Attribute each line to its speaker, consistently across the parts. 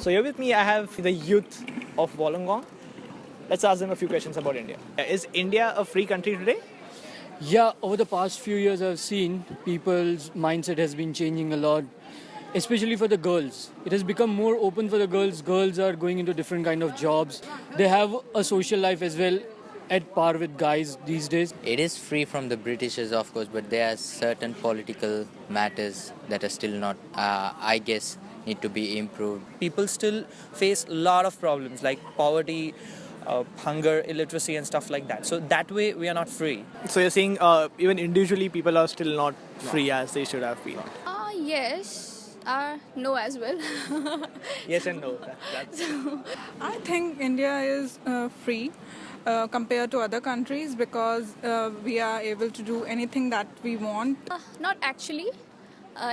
Speaker 1: So here with me I have the youth of Wollongong. Let's ask them a few questions about India. Is India a free country today?
Speaker 2: Yeah, over the past few years I've seen people's mindset has been changing a lot, especially for the girls. It has become more open for the girls. Girls are going into different kind of jobs. They have a social life as well at par with guys these days.
Speaker 3: It is free from the Britishers, of course, but there are certain political matters that are still not, I guess, need to be improved.
Speaker 4: People still face a lot of problems like poverty, hunger, illiteracy and stuff like that. So that way we are not free.
Speaker 1: So you're saying even individually people are still not free as they should have been?
Speaker 5: Yes. No as well.
Speaker 1: Yes and no.
Speaker 6: I think India is free compared to other countries because we are able to do anything that we want.
Speaker 5: Not actually.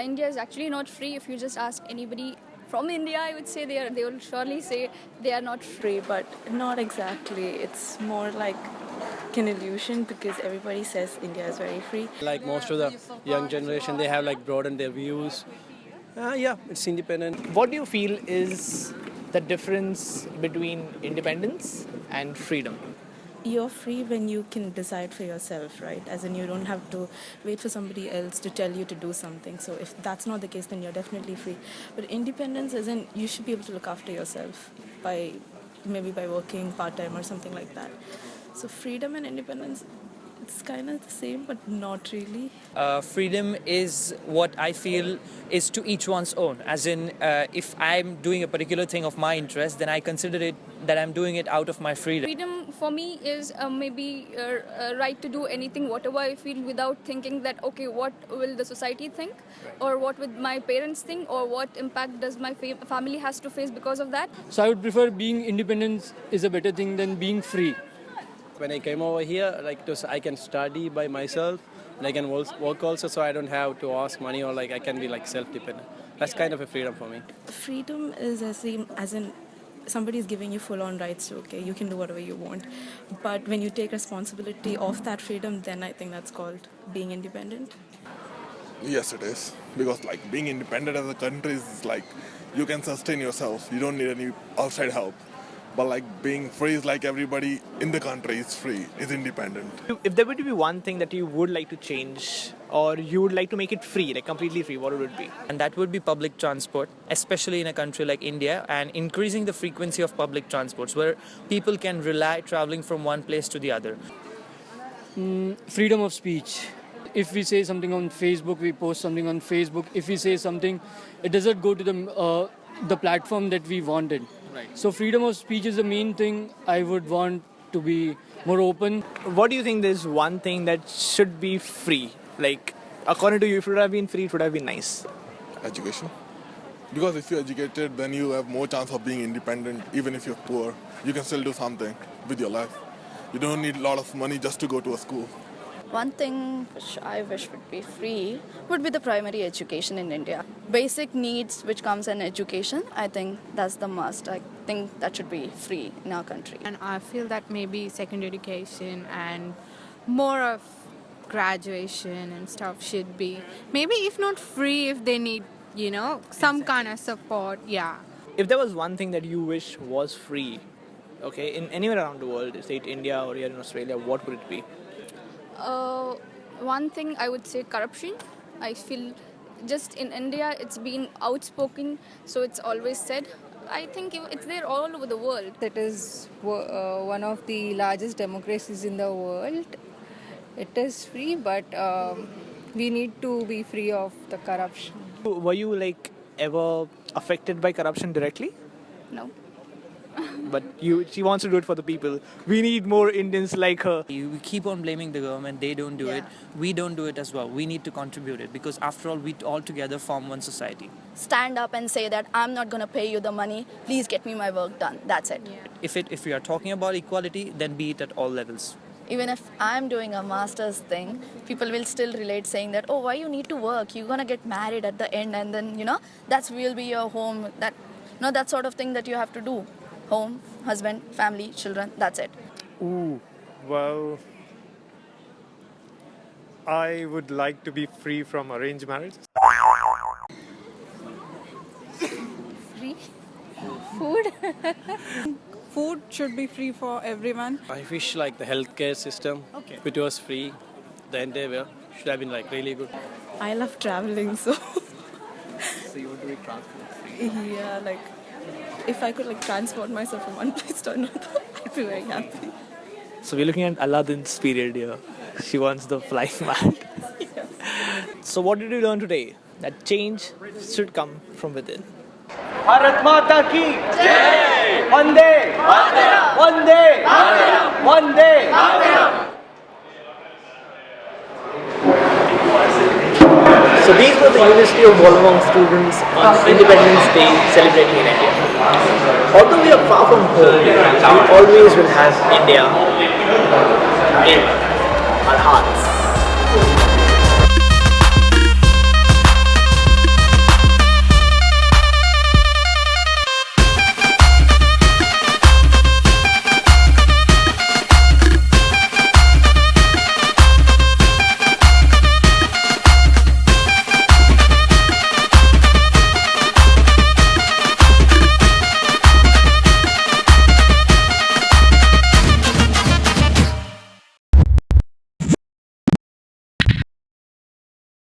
Speaker 5: India is actually not free. If you just ask anybody from India, I would say they will surely say they are not free.
Speaker 7: But not exactly. It's more like an illusion because everybody says India is very free.
Speaker 8: Like most of the young generation, they have like broadened their views. Yeah, it's independent.
Speaker 1: What do you feel is the difference between independence and freedom?
Speaker 7: You're free when you can decide for yourself, right? As in, you don't have to wait for somebody else to tell you to do something. So if that's not the case, then you're definitely free. But independence is in, you should be able to look after yourself maybe by working part-time or something like that. So freedom and independence, it's kind of the same, but not really.
Speaker 4: Freedom is what I feel is to each one's own. As in, if I'm doing a particular thing of my interest, then I consider it that I'm doing it out of my freedom.
Speaker 5: Freedom for me is maybe a right to do anything, whatever I feel, without thinking that, okay, what will the society think? Or what would my parents think? Or what impact does my family has to face because of that?
Speaker 2: So I would prefer being independent is a better thing than being free.
Speaker 8: When I came over here, I can study by myself, and I can work also, so I don't have to ask money, or I can be self-dependent. That's kind of a freedom for me.
Speaker 7: Freedom is the same as in somebody is giving you full-on rights to, okay, you can do whatever you want. But when you take responsibility of that freedom, then I think that's called being independent.
Speaker 9: Yes, it is. Because being independent as a country is you can sustain yourself. You don't need any outside help. But being free is everybody in the country is free, is independent.
Speaker 1: If there were to be one thing that you would like to change or you would like to make it free, completely free, what would it be?
Speaker 4: And that would be public transport, especially in a country like India, and increasing the frequency of public transports where people can rely traveling from one place to the other.
Speaker 2: Freedom of speech. If we say something on Facebook, we post something on Facebook. If we say something, it doesn't go to the platform that we wanted.
Speaker 1: Right.
Speaker 2: So freedom of speech is the main thing I would want to be more open.
Speaker 1: What do you think there's one thing that should be free? According to you, if it would have been free, it would have been nice.
Speaker 9: Education. Because if you're educated, then you have more chance of being independent. Even if you're poor, you can still do something with your life. You don't need a lot of money just to go to a school.
Speaker 7: One thing which I wish would be free would be the primary education in India. Basic needs which comes in education, I think that's the must. I think that should be free in our country.
Speaker 10: And I feel that maybe secondary education and more of graduation and stuff should be, maybe if not free, if they need, some kind of support, yeah.
Speaker 1: If there was one thing that you wish was free, Okay, in anywhere around the world, say it India or here in Australia, what would it be?
Speaker 5: One thing I would say corruption. I feel just in India it's been outspoken, so it's always said. I think it's there all over the world.
Speaker 11: It is one of the largest democracies in the world. It is free, but we need to be free of the corruption.
Speaker 1: Were you like ever affected by corruption directly?
Speaker 5: No.
Speaker 1: But she wants to do it for the people. We need more Indians like her.
Speaker 4: We keep on blaming the government, they don't do it. We don't do it as well. We need to contribute it because after all, we all together form one society.
Speaker 12: Stand up and say that I'm not going to pay you the money. Please get me my work done. That's it.
Speaker 4: If we are talking about equality, then be it at all levels.
Speaker 12: Even if I'm doing a master's thing, people will still relate saying that, oh, why you need to work? You're going to get married at the end and then, that will be your home. That sort of thing that you have to do. Home, husband, family, children, that's it.
Speaker 13: Ooh, well, I would like to be free from arranged marriage.
Speaker 11: Free? Food?
Speaker 6: Food should be free for everyone.
Speaker 8: I wish like the healthcare system, if it was free, the entire should have been like really good.
Speaker 7: I love traveling, so
Speaker 1: So you want to be transport free?
Speaker 7: yeah, like if I could like transport myself from one place to another, I'd be very happy.
Speaker 1: So we're looking at Aladdin's period here. She wants the flying mat. So what did you learn today? That change should come from within.
Speaker 14: Bharat Mata ki Jai! Vande! Vande! Vande!
Speaker 1: So these were the University of Wollongong students on Independence Day celebrating in India. Although we are far from home, we always will have India in our hearts.